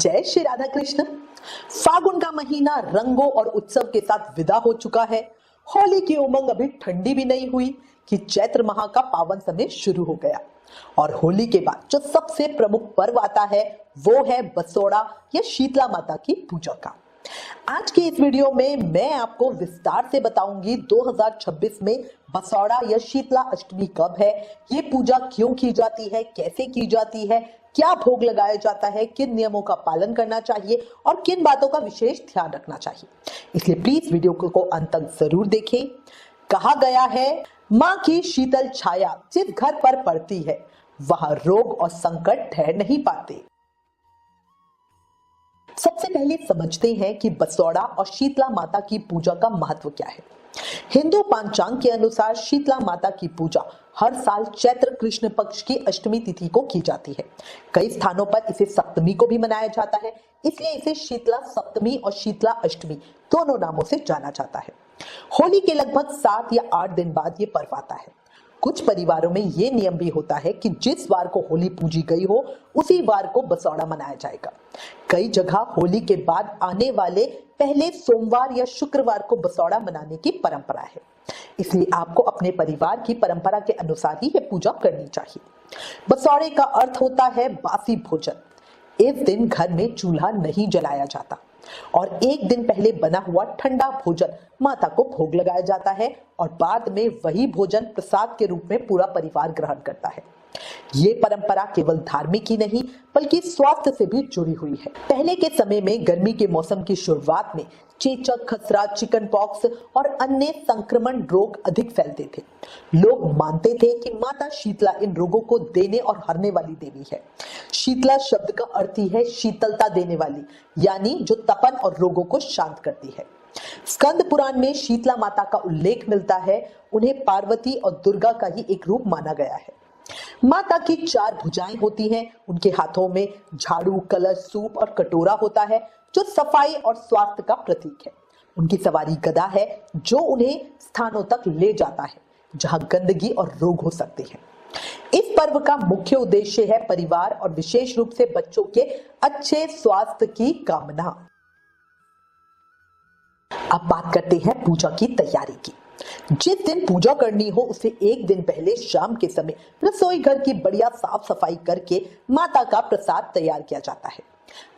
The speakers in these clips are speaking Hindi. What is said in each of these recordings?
जय श्री राधा कृष्ण। फागुन का महीना रंगों और उत्सव के साथ विदा हो चुका है। होली की उमंग अभी ठंडी भी नहीं हुई कि चैत्र माह का पावन समय शुरू हो गया। और होली के बाद जो सबसे प्रमुख पर्व आता है वो है बसोड़ा या शीतला माता की पूजा का। आज की इस वीडियो में मैं आपको विस्तार से बताऊंगी 2026 में बसौड़ा या शीतला अष्टमी कब है, ये पूजा क्यों की जाती है, कैसे की जाती है, क्या भोग लगाया जाता है, किन नियमों का पालन करना चाहिए और किन बातों का विशेष ध्यान रखना चाहिए। इसलिए प्लीज वीडियो को अंत तक जरूर देखें। कहा गया है, माँ की शीतल छाया जिस घर पर पड़ती है वहां रोग और संकट ठहर नहीं पाते। सबसे पहले समझते हैं कि बसौड़ा और शीतला माता की पूजा का महत्व क्या है। हिंदू पंचांग के अनुसार शीतला माता की पूजा हर साल चैत्र कृष्ण पक्ष की अष्टमी तिथि को की जाती है। कई स्थानों पर इसे सप्तमी को भी मनाया जाता है, इसलिए इसे शीतला सप्तमी और शीतला अष्टमी दोनों नामों से जाना जाता है। होली के लगभग 7 या 8 दिन बाद ये पर्व आता है। कुछ परिवारों में ये नियम भी होता है कि जिस वार को होली पूजी गई हो उसी वार को बसौड़ा मनाया जाएगा। कई जगह होली के बाद आने वाले पहले सोमवार या शुक्रवार को बसौड़ा मनाने की परंपरा है, इसलिए आपको अपने परिवार की परंपरा के अनुसार ही यह पूजा करनी चाहिए। बसौड़े का अर्थ होता है बासी भोजन। इस दिन घर में चूल्हा नहीं जलाया जाता और एक दिन पहले बना हुआ ठंडा भोजन माता को भोग लगाया जाता है और बाद में वही भोजन प्रसाद के रूप में पूरा परिवार ग्रहण करता है। ये परंपरा केवल धार्मिक ही नहीं बल्कि स्वास्थ्य से भी जुड़ी हुई है। पहले के समय में गर्मी के मौसम की शुरुआत में चेचक, खसरा, चिकन पॉक्स और अन्य संक्रमण रोग अधिक फैलते थे। लोग मानते थे कि माता शीतला इन रोगों को देने और हरने वाली देवी है। शीतला शब्द का अर्थ ही है शीतलता देने वाली, यानी जो तपन और रोगों को शांत करती है। स्कंद पुराण में शीतला माता का उल्लेख मिलता है। उन्हें पार्वती और दुर्गा का ही एक रूप माना गया है। माता की 4 भुजाएं होती हैं। उनके हाथों में झाड़ू, कलश, सूप और कटोरा होता है जो सफाई और स्वास्थ्य का प्रतीक है। उनकी सवारी गदा है जो उन्हें स्थानों तक ले जाता है जहां गंदगी और रोग हो सकते हैं। इस पर्व का मुख्य उद्देश्य है परिवार और विशेष रूप से बच्चों के अच्छे स्वास्थ्य की कामना। अब बात करते हैं पूजा की तैयारी की। जिस दिन पूजा करनी हो उसे एक दिन पहले शाम के समय रसोई घर की बढ़िया साफ सफाई करके माता का प्रसाद तैयार किया जाता है।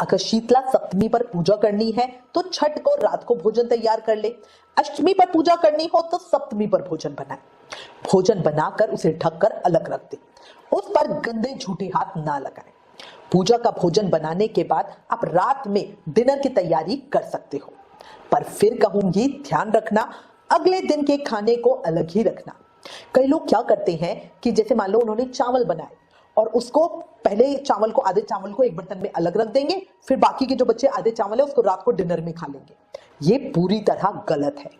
अगर शीतला सप्तमी पर पूजा करनी है तो छठ को रात को भोजन तैयार कर ले। अष्टमी पर पूजा करनी हो तो सप्तमी पर भोजन बनाए। भोजन बनाकर उसे ढककर अलग रख दे। उस पर गंदे झूठे हाथ ना लगाएं। पूजा का भोजन बनाने के बाद आप रात में डिनर की तैयारी कर सकते हो, पर फिर कहूंगी ध्यान रखना अगले दिन के खाने को अलग ही रखना। कई लोग क्या करते हैं कि जैसे मान लो उन्होंने चावल बनाए और उसको पहले आधे चावल को एक बर्तन में अलग रख देंगे, फिर बाकी के जो बच्चे आधे चावल है उसको रात को डिनर में खा लेंगे। ये पूरी तरह गलत है।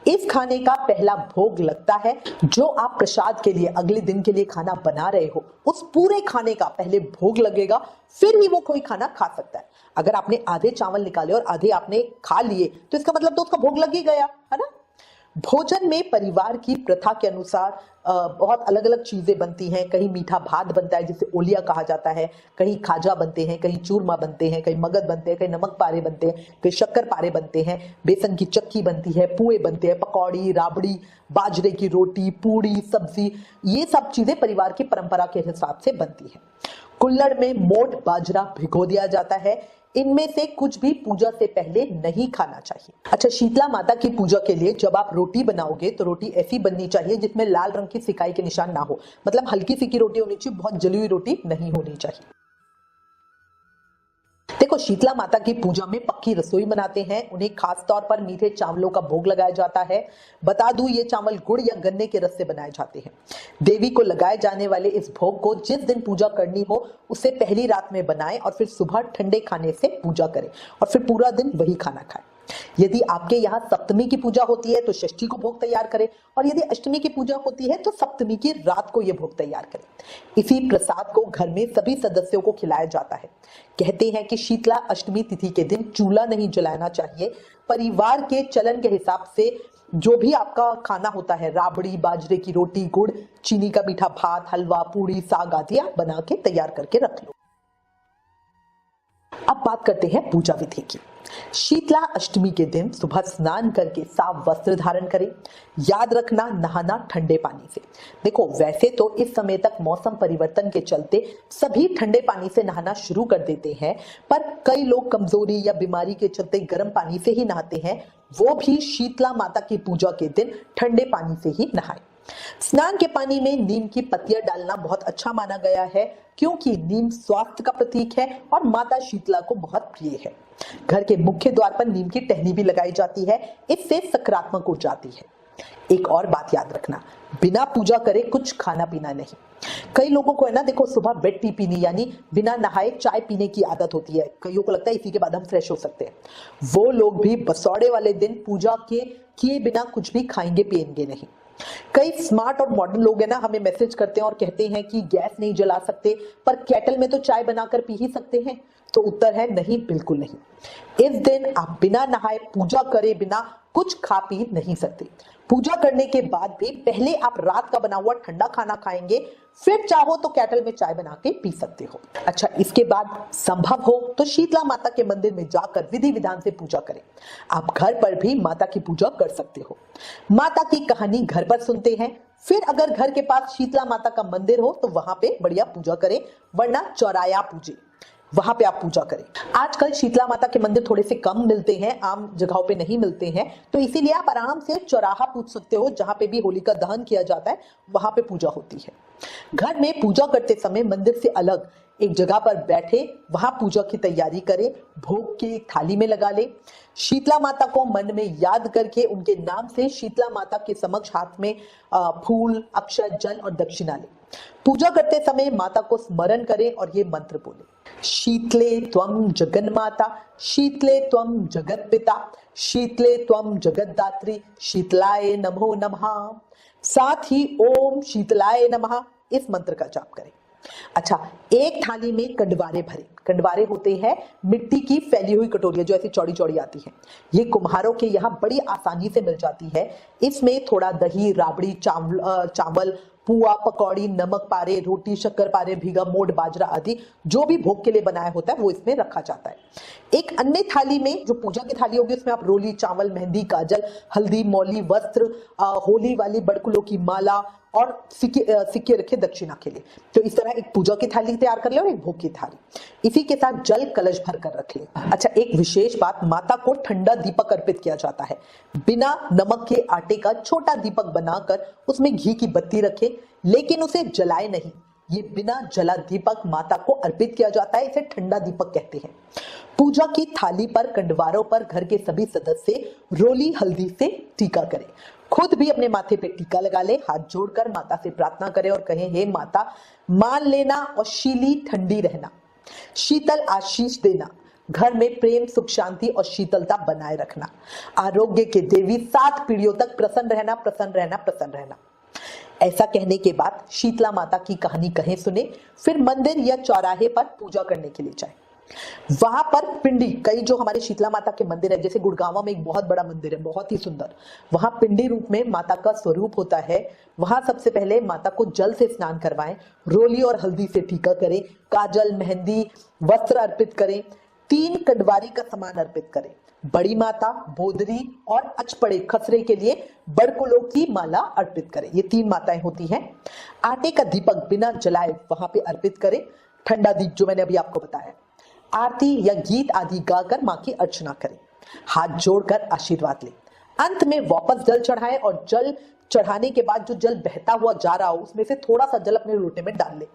इस खाने का पहला भोग लगता है जो आप प्रसाद के लिए अगले दिन के लिए खाना बना रहे हो, उस पूरे खाने का पहले भोग लगेगा, फिर ही वो कोई खाना खा सकता है। अगर आपने आधे चावल निकाले और आधे आपने खा लिए तो इसका मतलब तो उसका भोग लग ही गया है ना। भोजन में परिवार की प्रथा के अनुसार बहुत अलग अलग चीजें बनती हैं। कहीं मीठा भात बनता है जिसे ओलिया कहा जाता है, कहीं खाजा बनते हैं, कहीं चूरमा बनते हैं, कहीं मगध बनते हैं, कहीं नमक पारे बनते हैं, कहीं शक्कर पारे बनते हैं, बेसन की चक्की बनती है, पुए बनते हैं, पकौड़ी, राबड़ी, बाजरे की रोटी, पूड़ी, सब्जी, ये सब चीजें परिवार की परंपरा के हिसाब से बनती है। कुल्हड़ में मोट बाजरा भिगो दिया जाता है। इनमें से कुछ भी पूजा से पहले नहीं खाना चाहिए। अच्छा, शीतला माता की पूजा के लिए जब आप रोटी बनाओगे तो रोटी ऐसी बननी चाहिए जिसमें लाल रंग की सिकाई के निशान ना हो, मतलब हल्की फीकी रोटी होनी चाहिए, बहुत जली हुई रोटी नहीं होनी चाहिए। देखो, शीतला माता की पूजा में पक्की रसोई बनाते हैं। उन्हें खास तौर पर मीठे चावलों का भोग लगाया जाता है। बता दूं, ये चावल गुड़ या गन्ने के रस से बनाए जाते हैं। देवी को लगाए जाने वाले इस भोग को जिस दिन पूजा करनी हो उसे पहली रात में बनाएं और फिर सुबह ठंडे खाने से पूजा करें और फिर पूरा दिन वही खाना खाएं। यदि आपके यहाँ सप्तमी की पूजा होती है तो षष्ठी को भोग तैयार करें और यदि अष्टमी की पूजा होती है तो सप्तमी की रात को यह भोग तैयार करें। इसी प्रसाद को घर में सभी सदस्यों को खिलाया जाता है। कहते हैं कि शीतला अष्टमी तिथि के दिन चूल्हा नहीं जलाना चाहिए। परिवार के चलन के हिसाब से जो भी आपका खाना होता है, राबड़ी, बाजरे की रोटी, गुड़, चीनी का मीठा भात, हलवा, पूड़ी, साग आदि आप बना के तैयार करके रख लो। अब बात करते हैं पूजा विधि की। शीतला अष्टमी के दिन सुबह स्नान करके साफ वस्त्र धारण करें। याद रखना, नहाना ठंडे पानी से। देखो, वैसे तो इस समय तक मौसम परिवर्तन के चलते सभी ठंडे पानी से नहाना शुरू कर देते हैं, पर कई लोग कमजोरी या बीमारी के चलते गर्म पानी से ही नहाते हैं। वो भी शीतला माता की पूजा के दिन ठंडे पानी से ही नहाएं। स्नान के पानी में नीम की पत्तियां डालना बहुत अच्छा माना गया है, क्योंकि नीम स्वास्थ्य का प्रतीक है और माता शीतला को बहुत प्रिय है। घर के मुख्य द्वार पर नीम की टहनी भी लगाई जाती है, इससे सकारात्मक ऊर्जा आती है। एक और बात याद रखना, बिना पूजा करे कुछ खाना पीना नहीं। कई लोगों को है ना, देखो, सुबह बेड टी पीनी यानी बिना नहाए चाय पीने की आदत होती है। कईयों को लगता है इसी के बाद हम फ्रेश हो सकते हैं। वो लोग भी बसौड़े वाले दिन पूजा के किए बिना कुछ भी खाएंगे पिएंगे नहीं। कई स्मार्ट और मॉडर्न लोग है ना, हमें मैसेज करते हैं और कहते हैं कि गैस नहीं जला सकते, पर केटल में तो चाय बनाकर पी ही सकते हैं। तो उत्तर है नहीं, बिल्कुल नहीं। इस दिन आप बिना नहाए पूजा करे बिना कुछ खा पी नहीं सकते। पूजा करने के बाद भी पहले आप रात का बना हुआ ठंडा खाना खाएंगे, फिर चाहो तो केटल में चाय बना के पी सकते हो। अच्छा, इसके बाद संभव हो तो शीतला माता के मंदिर में जाकर विधि विधान से पूजा करें। आप घर पर भी माता की पूजा कर सकते हो। माता की कहानी घर पर सुनते हैं, फिर अगर घर के पास शीतला माता का मंदिर हो तो वहां पे बढ़िया पूजा करें, वरना चौराया पूजे, वहां पे आप पूजा करें। आजकल शीतला माता के मंदिर थोड़े से कम मिलते हैं, आम जगहों पे नहीं मिलते हैं, तो इसीलिए आप आराम से चौराहा पूज सकते हो, जहां पे भी होलिका दहन किया जाता है वहां पे पूजा होती है। घर में पूजा करते समय मंदिर से अलग एक जगह पर बैठे वहां पूजा की तैयारी करें, भोग की थाली में लगा ले। शीतला माता को मन में याद करके उनके नाम से शीतला माता के समक्ष हाथ में फूल, अक्षत, जल और दक्षिणा ले। पूजा करते समय माता को स्मरण करें और ये मंत्र बोले, शीतले त्वं जगन्माता, शीतले त्वं जगत्पिता, शीतले त्वं जगद्धात्री, शीतलाय नमो नमः। साथ ही ओम शीतलाय नमः इस मंत्र का जाप करें। अच्छा, एक थाली में कंडवारे भरे। कंडवारे होते हैं मिट्टी की फैली हुई कटोरियां जो ऐसी चौड़ी चौड़ी आती हैं। ये कुम्हारों के यहाँ बड़ी आसानी से मिल जाती है। इसमें थोड़ा दही, राबड़ी, चावल, पुआ, पकौड़ी, नमक पारे, रोटी, शक्कर पारे, भीगा मोठ, बाजरा आदि जो भी भोग के लिए बनाया होता है वो इसमें रखा जाता है। एक अन्य थाली में जो पूजा की थाली होगी उसमें आप रोली, चावल, मेहंदी, काजल, हल्दी, मौली, वस्त्र, होली वाली बड़कुलों की माला और सिक्के रखे दक्षिणा के लिए। तो इस तरह एक पूजा की थाली तैयार कर ले और एक भोग की थाली। इसी के साथ जल कलश भर कर रख ले। अच्छा, एक विशेष बात, माता को ठंडा दीपक अर्पित किया जाता है। बिना नमक के आटे का छोटा दीपक बनाकर उसमें घी की बत्ती रखे, लेकिन उसे जलाए नहीं। ये बिना जला दीपक माता को अर्पित किया जाता है, इसे ठंडा दीपक कहते हैं। पूजा की थाली पर कंडवारों पर घर के सभी सदस्य रोली हल्दी से टीका करें। खुद भी अपने माथे पे टीका लगा ले, हाथ जोड़कर माता से प्रार्थना करें और कहें, हे माता, मान लेना और शीली ठंडी रहना, शीतल आशीष देना, घर में प्रेम, सुख, शांति और शीतलता बनाए रखना, आरोग्य के देवी 7 पीढ़ियों तक प्रसन्न रहना, प्रसन्न रहना, प्रसन्न रहना। ऐसा कहने के बाद शीतला माता की कहानी कहें सुने, फिर मंदिर या चौराहे पर पूजा करने के लिए जाए। वहां पर पिंडी, कई जो हमारे शीतला माता के मंदिर है, जैसे गुड़गांव में एक बहुत बड़ा मंदिर है, बहुत ही सुंदर, वहां पिंडी रूप में माता का स्वरूप होता है। वहां सबसे पहले माता को जल से स्नान करवाएं, रोली और हल्दी से टीका करें, काजल, मेहंदी, वस्त्र अर्पित करें, 3 कंडवारी का सामान अर्पित करें। बड़ी माता, बोदरी और अचपड़े खसरे के लिए बड़कुलों की माला अर्पित करें। ये 3 माताएं होती हैं। आटे का दीपक बिना जलाए वहां पे अर्पित करें। ठंडा दीप जो मैंने अभी आपको बताया। आरती या गीत आदि गाकर मां की अर्चना करें। हाथ जोड़कर आशीर्वाद लें। अंत में वापस जल चढ़ाएं और जल चढ़ाने के बाद जो जल बहता हुआ जा रहा हो उसमें से थोड़ा सा जल अपने लोटे में डाल लें।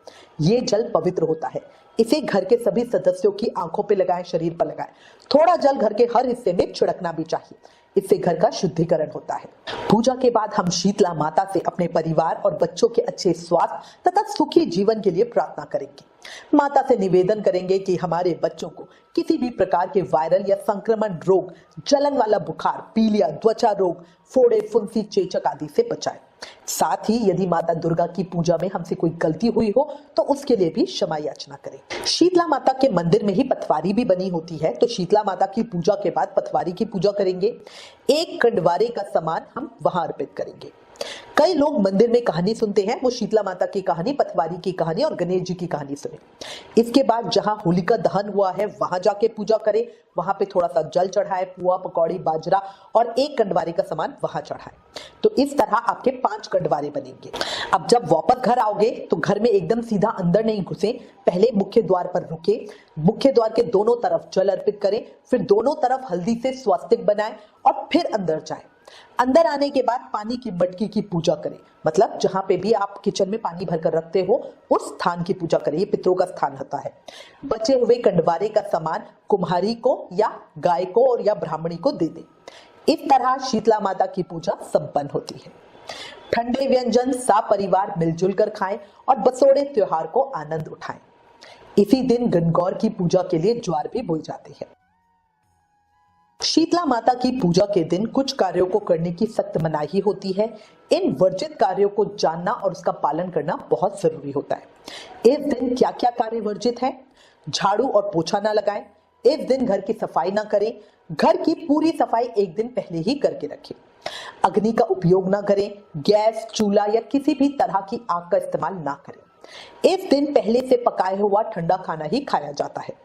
ये जल पवित्र होता है। इसे घर के सभी सदस्यों की आंखों पे लगाएं, शरीर पर लगाएं। थोड़ा जल घर के हर हिस्से में छिड़कना भी चाहिए, इससे घर का शुद्धिकरण होता है। पूजा के बाद हम शीतला माता से अपने परिवार और बच्चों के अच्छे स्वास्थ्य तथा सुखी जीवन के लिए प्रार्थना करेंगे। माता से निवेदन करेंगे कि हमारे बच्चों को किसी भी प्रकार के वायरल या संक्रमण रोग, जलन वाला बुखार, पीलिया, त्वचा रोग, फोड़े, फुंसी, चेचक आदि से बचाएं। साथ ही यदि माता दुर्गा की पूजा में हमसे कोई गलती हुई हो तो उसके लिए भी क्षमा याचना करें। शीतला माता के मंदिर में ही पथवारी भी बनी होती है, तो शीतला माता की पूजा के बाद पथवारी की पूजा करेंगे। 1 कंडवारे का सामान हम वहां अर्पित करेंगे। कई लोग मंदिर में कहानी सुनते हैं, वो शीतला माता की कहानी, पटवारी की कहानी और गणेश जी की कहानी सुने। इसके बाद जहां होलिका दहन हुआ है वहां जाके पूजा करें, वहां पे थोड़ा सा जल चढ़ाए, पुआ पकौड़ी बाजरा और एक कंडवारे का सामान वहां चढ़ाए। तो इस तरह आपके 5 कंडवारे बनेंगे। अब जब वापस घर आओगे तो घर में एकदम सीधा अंदर नहीं घुसे, पहले मुख्य द्वार पर रुके, मुख्य द्वार के दोनों तरफ जल अर्पित करें, फिर दोनों तरफ हल्दी से स्वास्तिक बनाएं और फिर अंदर जाएं। अंदर आने के बाद पानी की मटकी की पूजा करें, मतलब जहां पे भी आप किचन में पानी भरकर रखते हो उस स्थान की पूजा करें, ये पितरों का स्थान होता है। बचे हुए कंडवारे का सामान कुम्हारी को या गाय को और या ब्राह्मणी को दे दें। इस तरह शीतला माता की पूजा संपन्न होती है। ठंडे व्यंजन सपरिवार मिलजुल कर खाएं और बसोड़े त्योहार को आनंद उठाएं। इसी दिन गणगौर की पूजा के लिए ज्वार भी बोई जाती है। शीतला माता की पूजा के दिन कुछ कार्यों को करने की सख्त मनाही होती है। इन वर्जित कार्यों को जानना और उसका पालन करना बहुत जरूरी होता है। इस दिन क्या क्या कार्य वर्जित है? झाड़ू और पोछा ना लगाएं, इस दिन घर की सफाई ना करें, घर की पूरी सफाई एक दिन पहले ही करके रखें, अग्नि का उपयोग ना करें, गैस चूल्हा या किसी भी तरह की आग का इस्तेमाल ना करें। इस दिन पहले से पकाया हुआ ठंडा खाना ही खाया जाता है।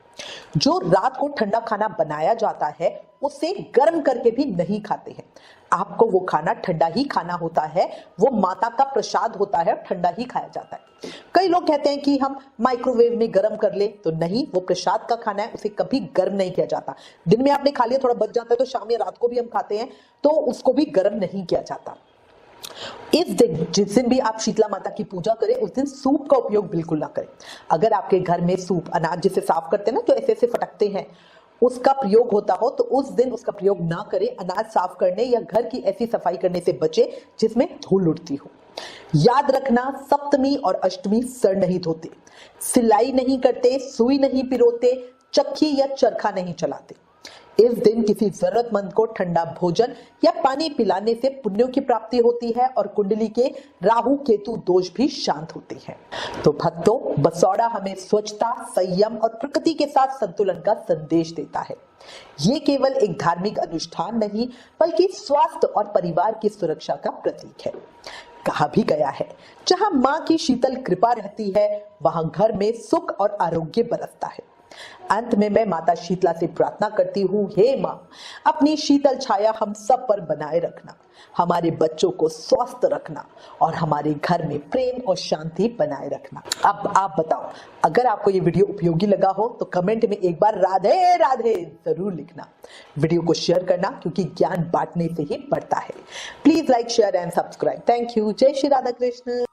जो रात को ठंडा खाना बनाया जाता है उसे गर्म करके भी नहीं खाते हैं। आपको वो खाना ठंडा ही खाना होता है, वो माता का प्रसाद होता है, ठंडा ही खाया जाता है। कई लोग कहते हैं कि हम माइक्रोवेव में गर्म कर ले, तो नहीं, वो प्रसाद का खाना है, उसे कभी गर्म नहीं किया जाता। दिन में आपने खा लिया, थोड़ा बच जाता है तो शाम या रात को भी हम खाते हैं, तो उसको भी गर्म नहीं किया जाता। इस दिन जिस दिन भी आप शीतला माता की पूजा करें उस दिन सूप का उपयोग बिल्कुल ना करें। अगर आपके घर में सूप अनाज जिसे साफ करते हैं ना, जो ऐसे ऐसे फटकते हैं, उसका प्रयोग होता हो तो उस दिन उसका प्रयोग ना करें। अनाज साफ करने या घर की ऐसी सफाई करने से बचे जिसमें धूल उड़ती हो। याद रखना, सप्तमी और अष्टमी सर नहीं धोते, सिलाई नहीं करते, सुई नहीं पिरोते, चक्की या चरखा नहीं चलाते। इस दिन किसी जरूरतमंद को ठंडा भोजन या पानी पिलाने से पुण्यों की प्राप्ति होती है और कुंडली के राहु केतु दोष भी शांत होते हैं। तो भक्तों, बसौड़ा हमें स्वच्छता, संयम और प्रकृति के साथ संतुलन का संदेश देता है। ये केवल एक धार्मिक अनुष्ठान नहीं बल्कि स्वास्थ्य और परिवार की सुरक्षा का प्रतीक है। कहा भी गया है, जहां माँ की शीतल कृपा रहती है वहां घर में सुख और आरोग्य बरसता है। अंत में मैं माता शीतला से प्रार्थना करती हूँ, हे माँ, अपनी शीतल छाया हम सब पर बनाए रखना, हमारे बच्चों को स्वस्थ रखना और हमारे घर में प्रेम और शांति बनाए रखना। अब आप बताओ, अगर आपको ये वीडियो उपयोगी लगा हो तो कमेंट में एक बार राधे राधे जरूर लिखना। वीडियो को शेयर करना, क्योंकि ज्ञान बांटने से ही बढ़ता है। Please like, share and subscribe. Thank you. जय श्री राधा कृष्ण।